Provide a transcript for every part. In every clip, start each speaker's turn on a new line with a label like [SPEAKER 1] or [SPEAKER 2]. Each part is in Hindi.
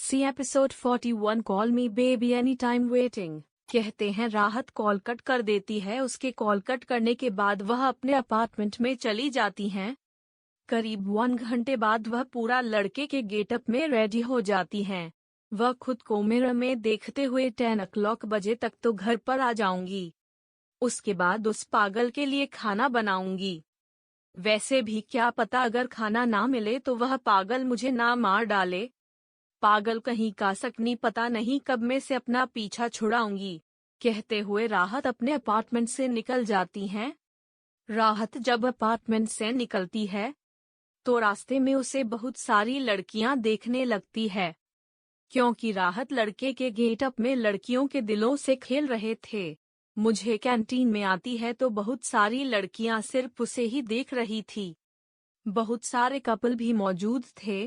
[SPEAKER 1] सी episode 41 call me baby anytime waiting. कहते हैं राहत कॉल कट कर देती है। उसके कॉल कट करने के बाद वह अपने अपार्टमेंट में चली जाती हैं। करीब 1 घंटे बाद वह पूरा लड़के के गेटअप में रेडी हो जाती हैं। वह खुद को मिरर में देखते हुए 10 o'clock बजे तक तो घर पर आ जाऊंगी। उसके बाद उस पागल के लिए खाना बनाऊंगी। वैसे भी क्या पता अगर खाना ना मिले तो वह पागल मुझे ना मार डाले। पागल कहीं का सकनी पता नहीं कब में से अपना पीछा छुड़ाऊंगी। कहते हुए राहत अपने अपार्टमेंट से निकल जाती हैं। राहत जब अपार्टमेंट से निकलती है तो रास्ते में उसे बहुत सारी लड़कियां देखने लगती है। क्योंकि राहत लड़के के गेटअप में लड़कियों के दिलों से खेल रहे थे। मुझे कैंटीन में आती है तो बहुत सारी लड़कियां सिर्फ उसे ही देख रही थी। बहुत सारे कपल भी मौजूद थे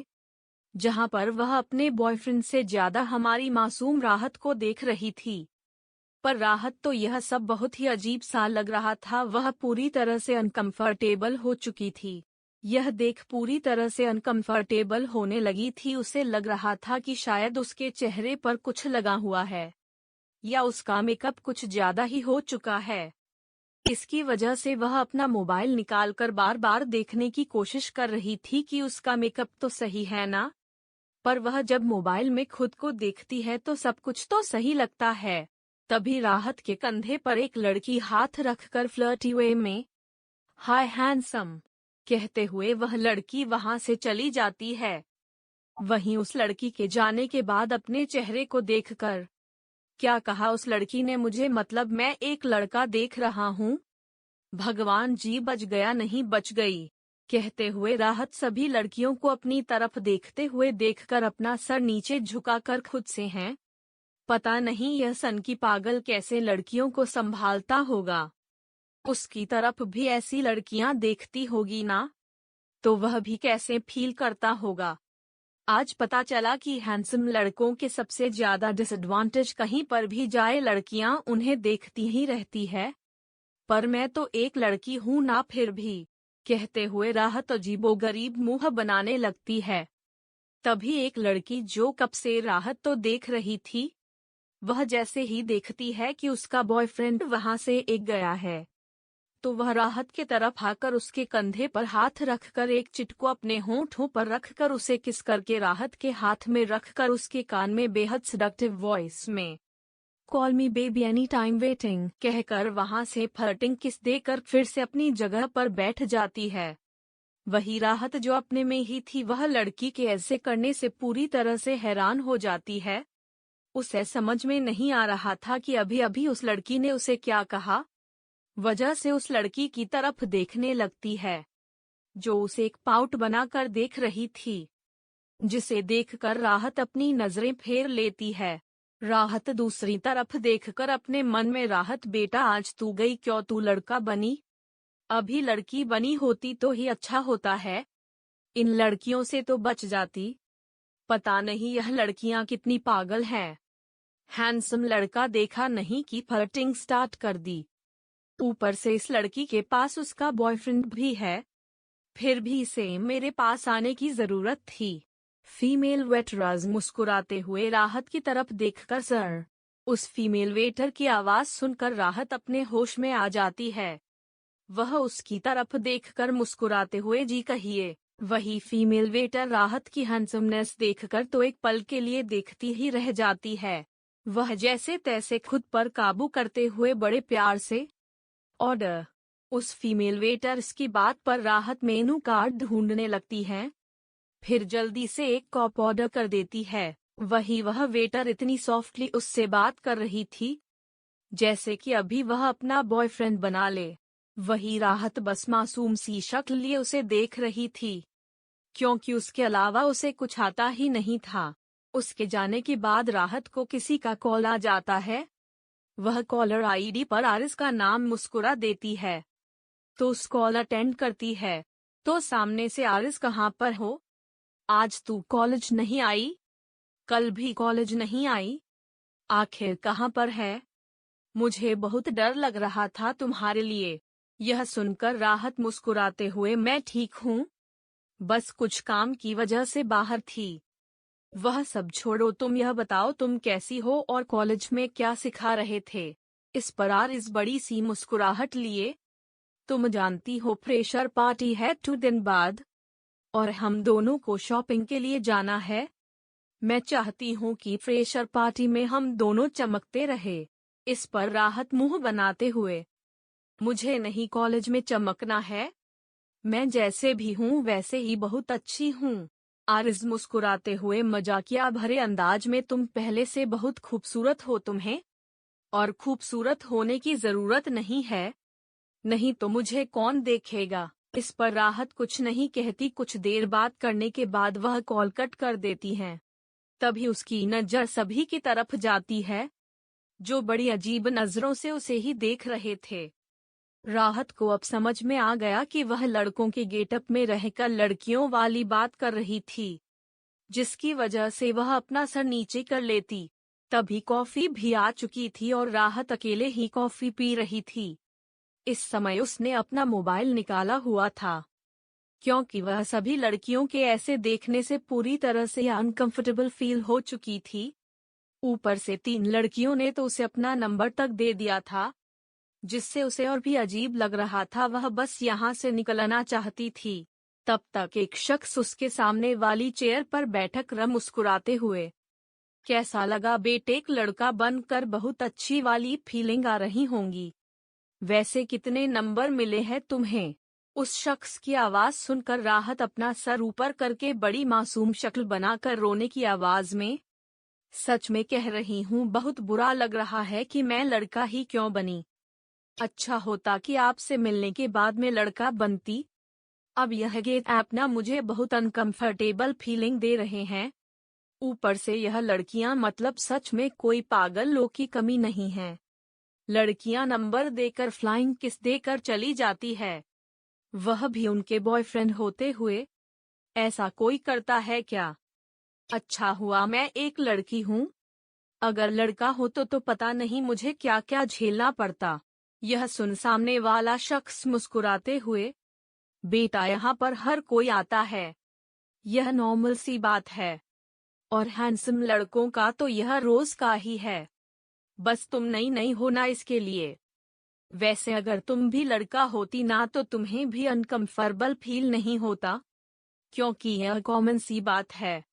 [SPEAKER 1] जहां पर वह अपने बॉयफ्रेंड से ज्यादा हमारी मासूम राहत को देख रही थी। पर राहत तो यह सब बहुत ही अजीब सा लग रहा था। वह पूरी तरह से अनकंफर्टेबल हो चुकी थी। यह देख पूरी तरह से अनकंफर्टेबल होने लगी थी। उसे लग रहा था कि शायद उसके चेहरे पर कुछ लगा हुआ है या उसका मेकअप कुछ ज्यादा ही हो चुका है। इसकी वजह से वह अपना मोबाइल निकालकर बार बार देखने की कोशिश कर रही थी कि उसका मेकअप तो सही है ना। पर वह जब मोबाइल में खुद को देखती है तो सब कुछ तो सही लगता है। तभी राहत के कंधे पर एक लड़की हाथ रखकर फ्लर्टी वे में हाय हैंडसम कहते हुए वह लड़की वहां से चली जाती है। वहीं उस लड़की के जाने के बाद अपने चेहरे को देखकर क्या कहा उस लड़की ने मुझे, मतलब मैं एक लड़का देख रहा हूँ। भगवान जी बच गया नहीं बच गई। कहते हुए राहत सभी लड़कियों को अपनी तरफ देखते हुए देखकर अपना सर नीचे झुकाकर खुद से हैं। पता नहीं यह सनकी पागल कैसे लड़कियों को संभालता होगा। उसकी तरफ भी ऐसी लड़कियां देखती होगी ना, तो वह भी कैसे फील करता होगा। आज पता चला कि हैंडसम लड़कों के सबसे ज्यादा डिसएडवांटेज, कहीं पर भी जाए लड़कियां उन्हें देखती ही रहती है। पर मैं तो एक लड़की हूं ना फिर भी। कहते हुए राहत अजीबोगरीब मुंह बनाने लगती है। तभी एक लड़की जो कब से राहत तो देख रही थी, वह जैसे ही देखती है कि उसका बॉयफ्रेंड वहां से एक गया है तो वह राहत के तरफ आकर उसके कंधे पर हाथ रखकर एक चिटको अपने होंठों पर रखकर उसे किस करके राहत के हाथ में रखकर उसके कान में बेहद सेडक्टिव वॉइस में call me baby anytime waiting कहकर वहां से फ्लर्टिंग किस देकर फिर से अपनी जगह पर बैठ जाती है। वही राहत जो अपने में ही थी वह लड़की के ऐसे करने से पूरी तरह से हैरान हो जाती है। उसे समझ में नहीं आ रहा था कि अभी अभी उस लड़की ने उसे क्या कहा। वजह से उस लड़की की तरफ देखने लगती है जो उसे एक पाउट बनाकर देख रही थी, जिसे देखकर राहत अपनी नजरें फेर लेती है। राहत दूसरी तरफ देखकर अपने मन में, राहत बेटा आज तू गई क्यों, तू लड़का बनी? अभी लड़की बनी होती तो ही अच्छा होता है। इन लड़कियों से तो बच जाती। पता नहीं यह लड़कियां कितनी पागल हैं। हैंडसम लड़का देखा नहीं कि फ्लर्टिंग स्टार्ट कर दी। ऊपर से इस लड़की के पास उसका बॉयफ्रेंड भी है। फिर भी इसे मेरे पास आने की जरूरत थी। फीमेल वेटरर्स मुस्कुराते हुए राहत की तरफ देखकर सर। उस फीमेल वेटर की आवाज सुनकर राहत अपने होश में आ जाती है। वह उसकी तरफ देखकर मुस्कुराते हुए जी कहिए। वही फीमेल वेटर राहत की हैंडसमनेस देखकर तो एक पल के लिए देखती ही रह जाती है। वह जैसे तैसे खुद पर काबू करते हुए बड़े प्यार से ऑर्डर। उस फीमेल वेटर की बात पर राहत मेनू कार्ड ढूंढने लगती है। फिर जल्दी से एक कप ऑर्डर कर देती है। वही वह वेटर इतनी सॉफ्टली उससे बात कर रही थी जैसे कि अभी वह अपना बॉयफ्रेंड बना ले। वही राहत बस मासूम सी शक्ल लिए उसे देख रही थी, क्योंकि उसके अलावा उसे कुछ आता ही नहीं था। उसके जाने के बाद राहत को किसी का कॉल आ जाता है। वह कॉलर आईडी पर आरिस का नाम मुस्कुरा देती है तो उस कॉल अटेंड करती है। तो सामने से, आरिस कहाँ पर हो? आज तू कॉलेज नहीं आई? कल भी कॉलेज नहीं आई? आखिर कहाँ पर है? मुझे बहुत डर लग रहा था तुम्हारे लिए। यह सुनकर राहत मुस्कुराते हुए, मैं ठीक हूँ, बस कुछ काम की वजह से बाहर थी। वह सब छोड़ो, तुम यह बताओ तुम कैसी हो और कॉलेज में क्या सिखा रहे थे। इस पर आरिज़ बड़ी सी मुस्कुराहट लिए। तुम जानती हो फ्रेशर पार्टी है 2 दिन बाद, और हम दोनों को शॉपिंग के लिए जाना है। मैं चाहती हूँ कि फ्रेशर पार्टी में हम दोनों चमकते रहे। इस पर राहत मुंह बनाते हुए, मुझे नहीं कॉलेज में चमकना है, मैं जैसे भी हूँ वैसे ही बहुत अच्छी हूँ। आरिज़ मुस्कुराते हुए मजाकिया भरे अंदाज में, तुम पहले से बहुत खूबसूरत हो, तुम्हें और खूबसूरत होने की जरूरत नहीं है, नहीं तो मुझे कौन देखेगा। इस पर राहत कुछ नहीं कहती। कुछ देर बात करने के बाद वह कॉल कट कर देती हैं। तभी उसकी नजर सभी की तरफ जाती है, जो बड़ी अजीब नजरों से उसे ही देख रहे थे। राहत को अब समझ में आ गया कि वह लड़कों के गेटअप में रहकर लड़कियों वाली बात कर रही थी, जिसकी वजह से वह अपना सर नीचे कर लेती। तभी कॉफी भी आ चुकी थी और राहत अकेले ही कॉफी पी रही थी। इस समय उसने अपना मोबाइल निकाला हुआ था, क्योंकि वह सभी लड़कियों के ऐसे देखने से पूरी तरह से अनकंफर्टेबल फील हो चुकी थी। ऊपर से 3 लड़कियों ने तो उसे अपना नंबर तक दे दिया था, जिससे उसे और भी अजीब लग रहा था। वह बस यहाँ से निकलना चाहती थी। तब तक एक शख्स उसके सामने वाली चेयर पर बैठक कर मुस्कुराते हुए, कैसा लगा बेटे, एक लड़का बनकर बहुत अच्छी वाली फीलिंग आ रही होंगी। वैसे कितने नंबर मिले हैं तुम्हें? उस शख्स की आवाज सुनकर राहत अपना सर ऊपर करके बड़ी मासूम शक्ल बनाकर रोने की आवाज में, सच में कह रही हूँ बहुत बुरा लग रहा है कि मैं लड़का ही क्यों बनी। अच्छा होता कि आपसे मिलने के बाद मैं लड़का बनती। अब यह गेट ऐप ना मुझे बहुत अनकंफर्टेबल फीलिंग दे रहे हैं। ऊपर से यह लड़कियां, मतलब सच में कोई पागल लोग की कमी नहीं है। लड़कियां नंबर देकर फ्लाइंग किस देकर चली जाती है, वह भी उनके बॉयफ्रेंड होते हुए। ऐसा कोई करता है क्या? अच्छा हुआ मैं एक लड़की हूँ, अगर लड़का हो तो पता नहीं मुझे क्या क्या झेलना पड़ता। यह सुन सामने वाला शख्स मुस्कुराते हुए, बेटा यहाँ पर हर कोई आता है, यह नॉर्मल सी बात है, और हैंडसम लड़कों का तो यह रोज का ही है। बस तुम नहीं हो ना इसके लिए। वैसे अगर तुम भी लड़का होती ना तो तुम्हें भी अनकंफर्टेबल फील नहीं होता, क्योंकि यह कॉमन सी बात है।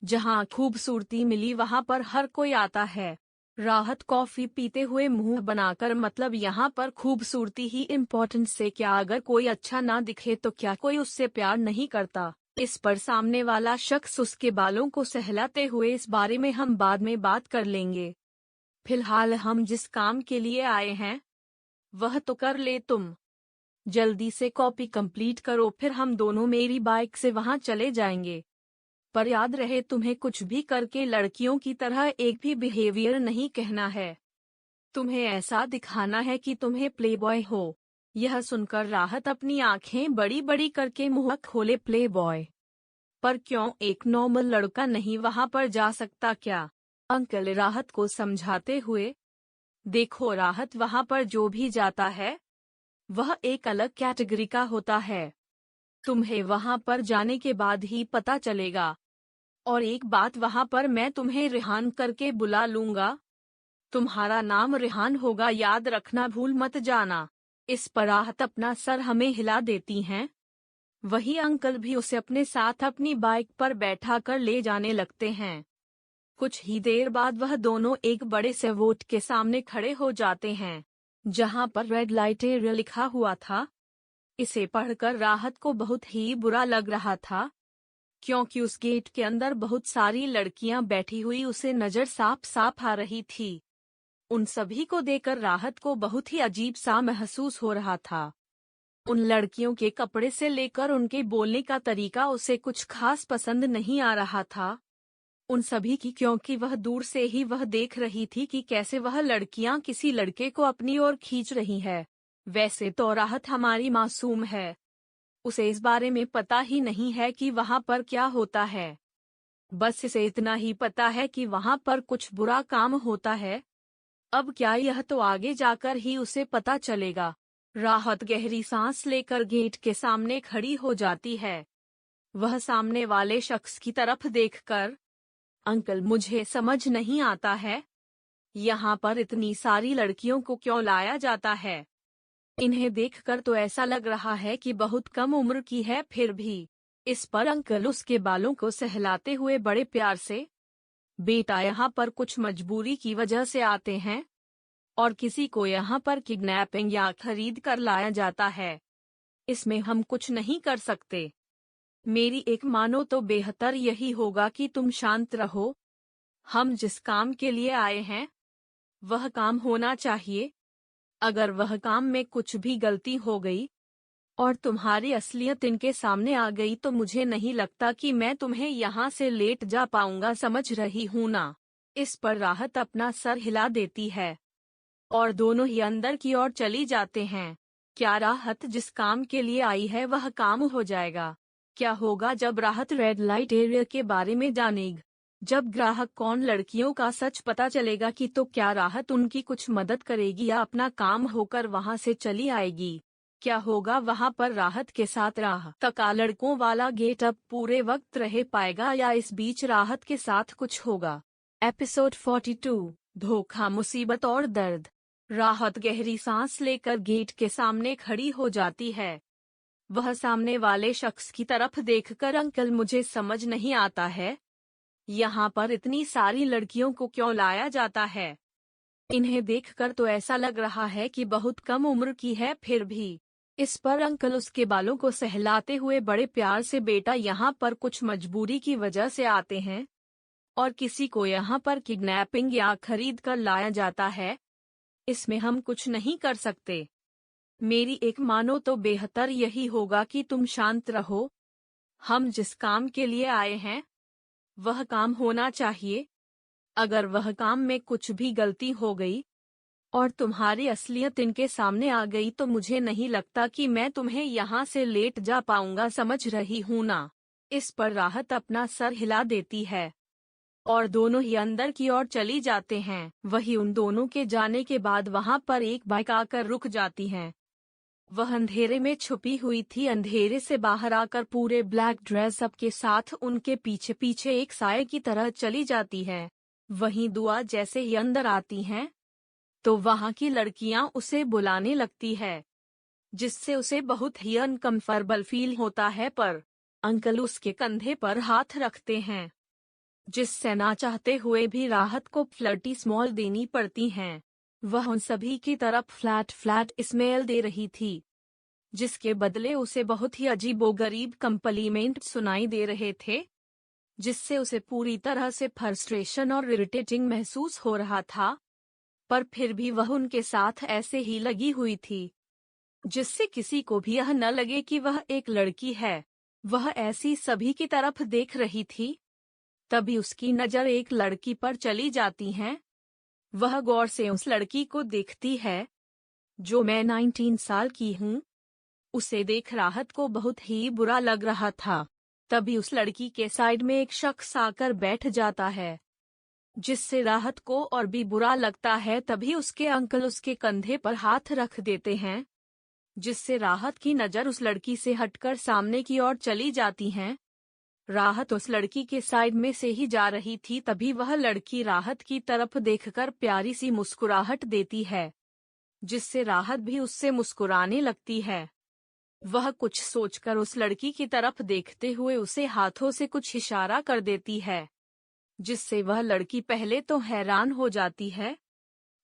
[SPEAKER 1] जहाँ खूबसूरती मिली वहाँ पर हर कोई आता है। राहत कॉफी पीते हुए मुंह बनाकर, मतलब यहाँ पर खूबसूरती ही इम्पोर्टेंट से क्या, अगर कोई अच्छा ना दिखे तो क्या कोई उससे प्यार नहीं करता। इस पर सामने वाला शख्स उसके बालों को सहलाते हुए, इस बारे में हम बाद में बात कर लेंगे, फिलहाल हम जिस काम के लिए आए हैं वह तो कर ले तुम। जल्दी से कॉपी कंप्लीट करो, फिर हम दोनों मेरी बाइक से वहां चले जाएंगे। पर याद रहे तुम्हें कुछ भी करके लड़कियों की तरह एक भी बिहेवियर नहीं कहना है। तुम्हें ऐसा दिखाना है कि तुम्हें प्लेबॉय हो। यह सुनकर राहत अपनी आंखें बड़ी बड़ी करके मुंह खोले, प्लेबॉय? पर क्यों, एक नॉर्मल लड़का नहीं वहां पर जा सकता क्या? अंकल राहत को समझाते हुए, देखो राहत, वहां पर जो भी जाता है वह एक अलग कैटेगरी का होता है। तुम्हें वहां पर जाने के बाद ही पता चलेगा। और एक बात, वहां पर मैं तुम्हें रेहान करके बुला लूंगा। तुम्हारा नाम रेहान होगा, याद रखना, भूल मत जाना। इस पर राहत अपना सर हमें हिला देती हैं। वही अंकल भी उसे अपने साथ अपनी बाइक पर बैठा कर ले जाने लगते हैं। कुछ ही देर बाद वह दोनों एक बड़े से वोट के सामने खड़े हो जाते हैं, जहां पर रेड लाइट एरिया लिखा हुआ था। इसे पढ़कर राहत को बहुत ही बुरा लग रहा था, क्योंकि उस गेट के अंदर बहुत सारी लड़कियां बैठी हुई उसे नजर साफ साफ आ रही थी। उन सभी को देखकर राहत को बहुत ही अजीब सा महसूस हो रहा था। उन लड़कियों के कपड़े से लेकर उनके बोलने का तरीका उसे कुछ खास पसंद नहीं आ रहा था। उन सभी की, क्योंकि वह दूर से ही वह देख रही थी कि कैसे वह लड़कियां किसी लड़के को अपनी ओर खींच रही है। वैसे तो राहत हमारी मासूम है, उसे इस बारे में पता ही नहीं है कि वहां पर क्या होता है। बस इसे इतना ही पता है कि वहां पर कुछ बुरा काम होता है। अब क्या, यह तो आगे जाकर ही उसे पता चलेगा। राहत गहरी सांस लेकर गेट के सामने खड़ी हो जाती है। वह सामने वाले शख्स की तरफ देखकर, अंकल मुझे समझ नहीं आता है, यहाँ पर इतनी सारी लड़कियों को क्यों लाया जाता है। इन्हें देखकर तो ऐसा लग रहा है कि बहुत कम उम्र की है फिर भी। इस पर अंकल उसके बालों को सहलाते हुए बड़े प्यार से, बेटा यहाँ पर कुछ मजबूरी की वजह से आते हैं और किसी को यहाँ पर किडनैपिंग या खरीद कर लाया जाता है, इसमें हम कुछ नहीं कर सकते। मेरी एक मानो तो बेहतर यही होगा कि तुम शांत रहो। हम जिस काम के लिए आए हैं वह काम होना चाहिए। अगर वह काम में कुछ भी गलती हो गई और तुम्हारी असलियत इनके सामने आ गई तो मुझे नहीं लगता कि मैं तुम्हें यहाँ से लेट जा पाऊंगा, समझ रही हूँ ना। इस पर राहत अपना सर हिला देती है और दोनों ही अंदर की ओर चली जाते हैं। क्या राहत जिस काम के लिए आई है वह काम हो जाएगा? क्या होगा जब राहत रेड लाइट एरिया के बारे में जानेगी? जब ग्राहक कौन लड़कियों का सच पता चलेगा कि तो क्या राहत उनकी कुछ मदद करेगी या अपना काम होकर वहां से चली आएगी? क्या होगा वहां पर राहत के साथ? राहत का लड़कों वाला गेटअप पूरे वक्त रह पाएगा या इस बीच राहत के साथ कुछ होगा? एपिसोड 42 धोखा, मुसीबत और दर्द। राहत गहरी सांस लेकर गेट के सामने खड़ी हो जाती है। वह सामने वाले शख्स की तरफ देखकर, अंकल मुझे समझ नहीं आता है, यहाँ पर इतनी सारी लड़कियों को क्यों लाया जाता है। इन्हें देखकर तो ऐसा लग रहा है कि बहुत कम उम्र की है फिर भी। इस पर अंकल उसके बालों को सहलाते हुए बड़े प्यार से, बेटा यहाँ पर कुछ मजबूरी की वजह से आते हैं और किसी को यहाँ पर किडनैपिंग या खरीद कर लाया जाता है, इसमें हम कुछ नहीं कर सकते। मेरी एक मानो तो बेहतर यही होगा कि तुम शांत रहो। हम जिस काम के लिए आए हैं वह काम होना चाहिए। अगर वह काम में कुछ भी गलती हो गई और तुम्हारी असलियत इनके सामने आ गई तो मुझे नहीं लगता कि मैं तुम्हें यहाँ से लेट जा पाऊंगा, समझ रही हूँ ना। इस पर राहत अपना सर हिला देती है और दोनों ही अंदर की ओर चली जाते हैं। वही उन दोनों के जाने के बाद वहां पर एक बाइक आकर रुक जाती है। वह अंधेरे में छुपी हुई थी। अंधेरे से बाहर आकर पूरे ब्लैक ड्रेस अप के साथ उनके पीछे पीछे एक साए की तरह चली जाती है। वहीं दुआ जैसे ही अंदर आती हैं तो वहां की लड़कियां उसे बुलाने लगती है, जिससे उसे बहुत ही अनकंफर्टेबल फील होता है। पर अंकल उसके कंधे पर हाथ रखते हैं, जिससे ना चाहते हुए भी राहत को फ्लर्टी स्मॉल देनी पड़ती हैं। वह उन सभी की तरफ फ्लैट फ्लैट स्मेल दे रही थी, जिसके बदले उसे बहुत ही अजीबोगरीब कम्प्लीमेंट सुनाई दे रहे थे, जिससे उसे पूरी तरह से फ्रस्ट्रेशन और इरिटेटिंग महसूस हो रहा था। पर फिर भी वह उनके साथ ऐसे ही लगी हुई थी, जिससे किसी को भी यह न लगे कि वह एक लड़की है। वह ऐसी सभी की तरफ देख रही थी। तभी उसकी नज़र एक लड़की पर चली जाती है। वह गौर से उस लड़की को देखती है, जो मैं 19 साल की हूँ। उसे देख राहत को बहुत ही बुरा लग रहा था। तभी उस लड़की के साइड में एक शख्स आकर बैठ जाता है, जिससे राहत को और भी बुरा लगता है। तभी उसके अंकल उसके कंधे पर हाथ रख देते हैं, जिससे राहत की नज़र उस लड़की से हटकर सामने की ओर चली जाती हैं। राहत उस लड़की के साइड में से ही जा रही थी। तभी वह लड़की राहत की तरफ देखकर प्यारी सी मुस्कुराहट देती है, जिससे राहत भी उससे मुस्कुराने लगती है। वह कुछ सोचकर उस लड़की की तरफ देखते हुए उसे हाथों से कुछ इशारा कर देती है, जिससे वह लड़की पहले तो हैरान हो जाती है,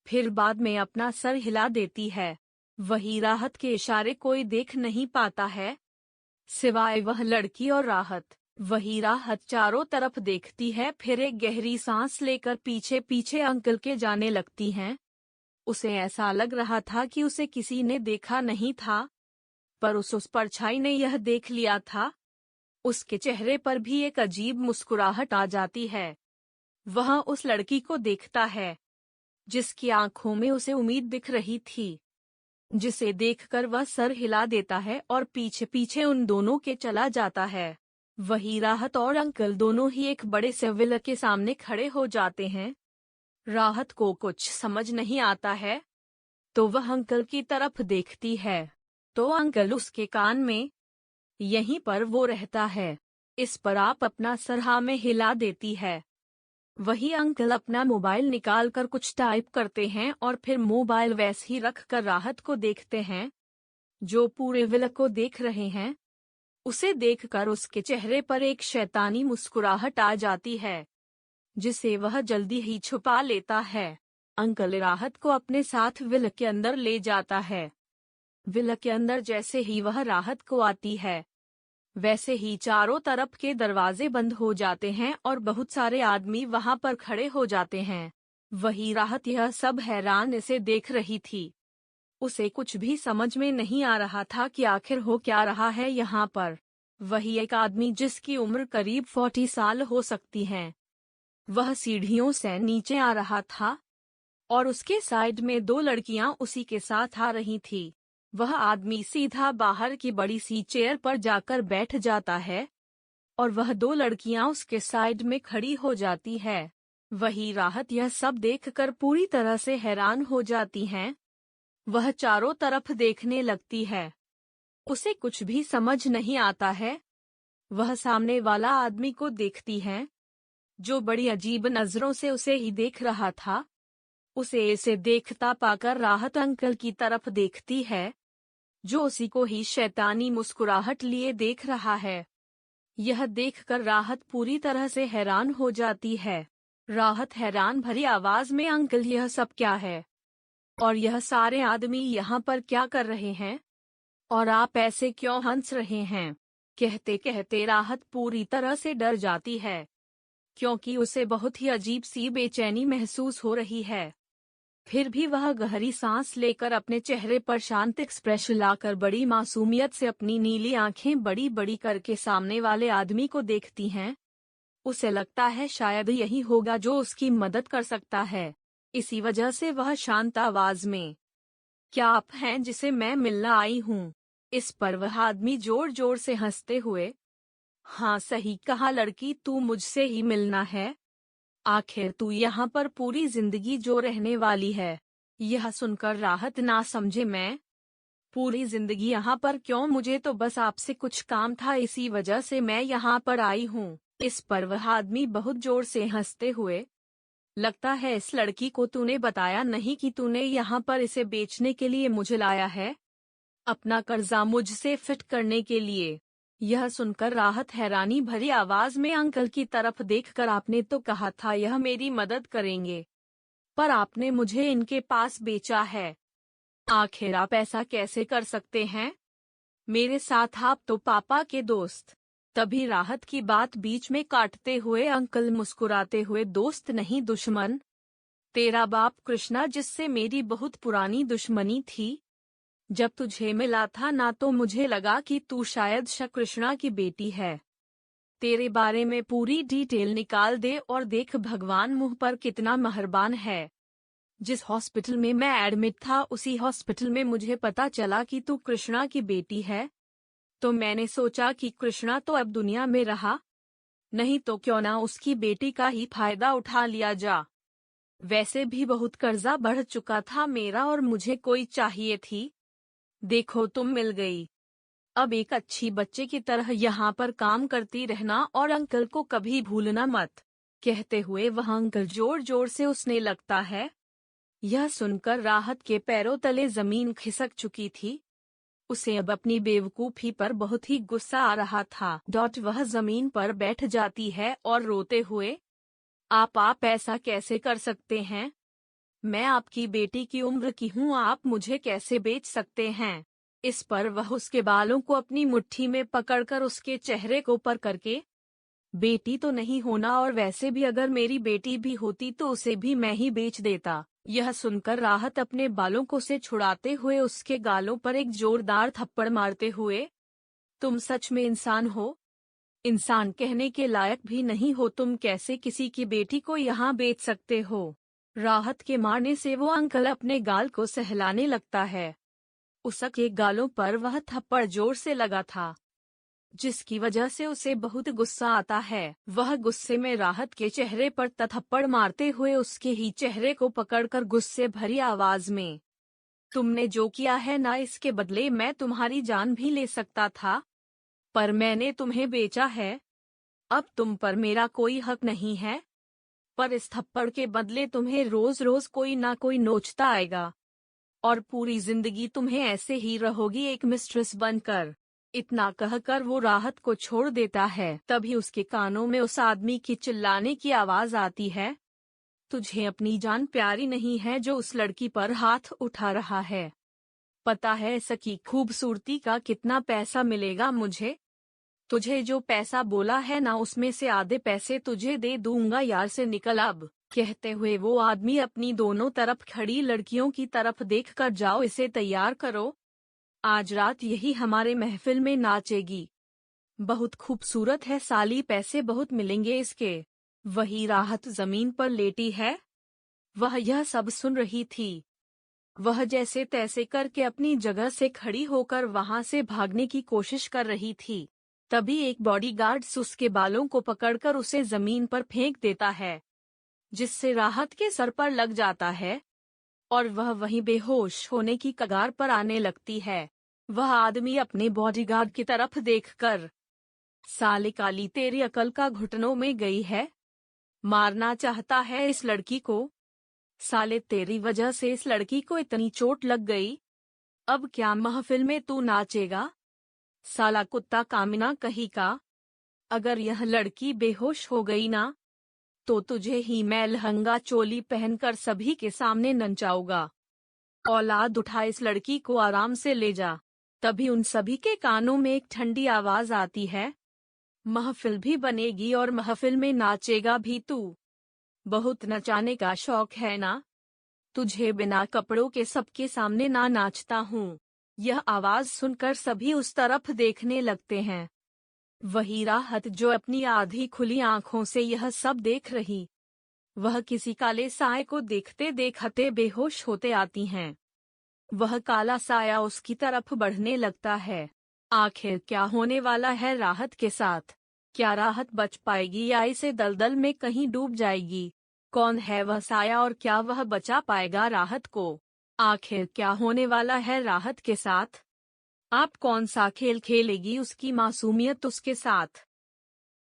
[SPEAKER 1] फिर बाद में अपना सर हिला देती है। वही राहत के इशारे कोई देख नहीं पाता है, सिवाय वह लड़की और राहत। वही राहत चारों तरफ देखती है, फिर एक गहरी सांस लेकर पीछे पीछे अंकल के जाने लगती हैं। उसे ऐसा लग रहा था कि उसे किसी ने देखा नहीं था, पर उस परछाई ने यह देख लिया था। उसके चेहरे पर भी एक अजीब मुस्कुराहट आ जाती है। वह उस लड़की को देखता है, जिसकी आंखों में उसे उम्मीद दिख रही थी, जिसे देखकर वह सर हिला देता है और पीछे पीछे उन दोनों के चला जाता है। वही राहत और अंकल दोनों ही एक बड़े से विला के सामने खड़े हो जाते हैं। राहत को कुछ समझ नहीं आता है, तो वह अंकल की तरफ देखती है, तो अंकल उसके कान में, यहीं पर वो रहता है। इस पर आप अपना सर हाँ में हिला देती है। वही अंकल अपना मोबाइल निकाल कर कुछ टाइप करते हैं और फिर मोबाइल वैसे ही रख कर राहत को देखते हैं, जो पूरे विला को देख रहे हैं। उसे देखकर उसके चेहरे पर एक शैतानी मुस्कुराहट आ जाती है, जिसे वह जल्दी ही छुपा लेता है। अंकल राहत को अपने साथ विला के अंदर ले जाता है। विला के अंदर जैसे ही वह राहत को आती है, वैसे ही चारों तरफ के दरवाजे बंद हो जाते हैं और बहुत सारे आदमी वहां पर खड़े हो जाते हैं। वही राहत यह सब हैरान इसे देख रही थी। उसे कुछ भी समझ में नहीं आ रहा था कि आखिर हो क्या रहा है यहाँ पर। वही एक आदमी जिसकी उम्र करीब 40 साल हो सकती है, वह सीढ़ियों से नीचे आ रहा था और उसके साइड में 2 लड़कियां उसी के साथ आ रही थी। वह आदमी सीधा बाहर की बड़ी सी चेयर पर जाकर बैठ जाता है और वह 2 लड़कियां उसके साइड में खड़ी हो जाती है। वही राहत यह सब देखकर पूरी तरह से हैरान हो जाती हैं। वह चारों तरफ देखने लगती है। उसे कुछ भी समझ नहीं आता है। वह सामने वाला आदमी को देखती है, जो बड़ी अजीब नजरों से उसे ही देख रहा था। उसे इसे देखता पाकर राहत अंकल की तरफ देखती है, जो उसी को ही शैतानी मुस्कुराहट लिए देख रहा है। यह देखकर राहत पूरी तरह से हैरान हो जाती है। राहत हैरान भरी आवाज में, अंकल यह सब क्या है? और यह सारे आदमी यहाँ पर क्या कर रहे हैं? और आप ऐसे क्यों हंस रहे हैं? कहते कहते राहत पूरी तरह से डर जाती है, क्योंकि उसे बहुत ही अजीब सी बेचैनी महसूस हो रही है। फिर भी वह गहरी सांस लेकर अपने चेहरे पर शांत एक्सप्रेशन लाकर बड़ी मासूमियत से अपनी नीली आंखें बड़ी बड़ी करके सामने वाले आदमी को देखती हैं। उसे लगता है शायद यही होगा जो उसकी मदद कर सकता है। इसी वजह से वह शांत आवाज में, क्या आप हैं जिसे मैं मिलने आई हूँ? इस पर वह आदमी जोर जोर से हंसते हुए, हाँ सही कहा लड़की, तू मुझसे ही मिलना है। आखिर तू यहाँ पर पूरी जिंदगी जो रहने वाली है। यह सुनकर राहत ना समझे, मैं पूरी जिंदगी यहाँ पर क्यों? मुझे तो बस आपसे कुछ काम था, इसी वजह से मैं यहाँ पर आई हूँ। इस पर वह आदमी बहुत जोर से हंसते हुए, लगता है इस लड़की को तूने बताया नहीं कि तूने यहाँ पर इसे बेचने के लिए मुझे लाया है, अपना कर्जा मुझसे फिट करने के लिए। यह सुनकर राहत हैरानी भरी आवाज में अंकल की तरफ देखकर, आपने तो कहा था यह मेरी मदद करेंगे, पर आपने मुझे इनके पास बेचा है। आखिर आप ऐसा कैसे कर सकते हैं? मेरे साथ आप तो पापा के दोस्त। तभी राहत की बात बीच में काटते हुए अंकल मुस्कुराते हुए, दोस्त नहीं दुश्मन। तेरा बाप कृष्णा, जिससे मेरी बहुत पुरानी दुश्मनी थी। जब तुझे मिला था ना तो मुझे लगा कि तू शायद कृष्णा की बेटी है। तेरे बारे में पूरी डिटेल निकाल दे और देख भगवान मुझ पर कितना मेहरबान है। जिस हॉस्पिटल में मैं एडमिट था उसी हॉस्पिटल में मुझे पता चला कि तू कृष्णा की बेटी है। तो मैंने सोचा कि कृष्णा तो अब दुनिया में रहा नहीं, तो क्यों ना उसकी बेटी का ही फायदा उठा लिया जा। वैसे भी बहुत कर्जा बढ़ चुका था मेरा और मुझे कोई चाहिए थी। देखो तुम मिल गई। अब एक अच्छी बच्चे की तरह यहाँ पर काम करती रहना और अंकल को कभी भूलना मत। कहते हुए वह अंकल जोर जोर से उसने लगता है। यह सुनकर राहत के पैरों तले जमीन खिसक चुकी थी। उसे अब अपनी बेवकूफी पर बहुत ही गुस्सा आ रहा था। वह जमीन पर बैठ जाती है और रोते हुए, आप ऐसा कैसे कर सकते हैं? मैं आपकी बेटी की उम्र की हूँ, आप मुझे कैसे बेच सकते हैं? इस पर वह उसके बालों को अपनी मुट्ठी में पकड़कर उसके चेहरे को ऊपर करके, बेटी तो नहीं होना, और वैसे भी अगर मेरी बेटी भी होती तो उसे भी मैं ही बेच देता। यह सुनकर राहत अपने बालों को से छुड़ाते हुए उसके गालों पर एक जोरदार थप्पड़ मारते हुए, तुम सच में इंसान हो? इंसान कहने के लायक भी नहीं हो, तुम कैसे किसी की बेटी को यहाँ बेच सकते हो? राहत के मारने से वो अंकल अपने गाल को सहलाने लगता है। उसके गालों पर वह थप्पड़ जोर से लगा था, जिसकी वजह से उसे बहुत गुस्सा आता है। वह गुस्से में राहत के चेहरे पर थप्पड़ मारते हुए उसके ही चेहरे को पकड़कर गुस्से भरी आवाज में, तुमने जो किया है ना, इसके बदले मैं तुम्हारी जान भी ले सकता था, पर मैंने तुम्हें बेचा है। अब तुम पर मेरा कोई हक नहीं है। पर इस थप्पड़ के बदले तुम्हें रोज रोज कोई ना कोई नोचता आएगा और पूरी जिंदगी तुम्हें ऐसे ही रहोगी एक मिस्ट्रेस बनकर। इतना कहकर वो राहत को छोड़ देता है। तभी उसके कानों में उस आदमी की चिल्लाने की आवाज आती है, तुझे अपनी जान प्यारी नहीं है जो उस लड़की पर हाथ उठा रहा है? पता है इसकी खूबसूरती का कितना पैसा मिलेगा मुझे? तुझे जो पैसा बोला है ना उसमें से आधे पैसे तुझे दे दूंगा, यार से निकल अब। कहते हुए वो आदमी अपनी दोनों तरफ खड़ी लड़कियों की तरफ देखकर, जाओ इसे तैयार करो, आज रात यही हमारे महफिल में नाचेगी। बहुत खूबसूरत है साली, पैसे बहुत मिलेंगे इसके। वही राहत जमीन पर लेटी है, वह यह सब सुन रही थी। वह जैसे तैसे करके अपनी जगह से खड़ी होकर वहां से भागने की कोशिश कर रही थी। तभी एक बॉडीगार्ड उसके बालों को पकड़कर उसे जमीन पर फेंक देता है, जिससे राहत के सर पर लग जाता है और वह वहीं बेहोश होने की कगार पर आने लगती है। वह आदमी अपने बॉडीगार्ड की तरफ देखकर, साले काली तेरी अकल का घुटनों में गई है, मारना चाहता है इस लड़की को? साले तेरी वजह से इस लड़की को इतनी चोट लग गई, अब क्या महफिल में तू नाचेगा? साला कुत्ता कामिना कहीं का, अगर यह लड़की बेहोश हो गई ना तो तुझे ही मैं लहंगा चोली पहनकर सभी के सामने नचाऊंगा। औलाद उठा, इस लड़की को आराम से ले जा। तभी उन सभी के कानों में एक ठंडी आवाज आती है, महफिल भी बनेगी और महफिल में नाचेगा भी तू। बहुत नचाने का शौक है ना? तुझे बिना कपड़ों के सबके सामने ना नाचता हूँ। यह आवाज सुनकर सभी उस तरफ देखने लगते हैं। वही राहत जो अपनी आधी खुली आंखों से यह सब देख रही, वह किसी काले साए को देखते देखते बेहोश होते आती हैं। वह काला साया उसकी तरफ बढ़ने लगता है। आखिर क्या होने वाला है राहत के साथ? क्या राहत बच पाएगी या इसे दलदल में कहीं डूब जाएगी? कौन है वह साया और क्या वह बचा पाएगा राहत को? आखिर क्या होने वाला है राहत के साथ? आप कौन सा खेल खेलेगी उसकी मासूमियत उसके साथ?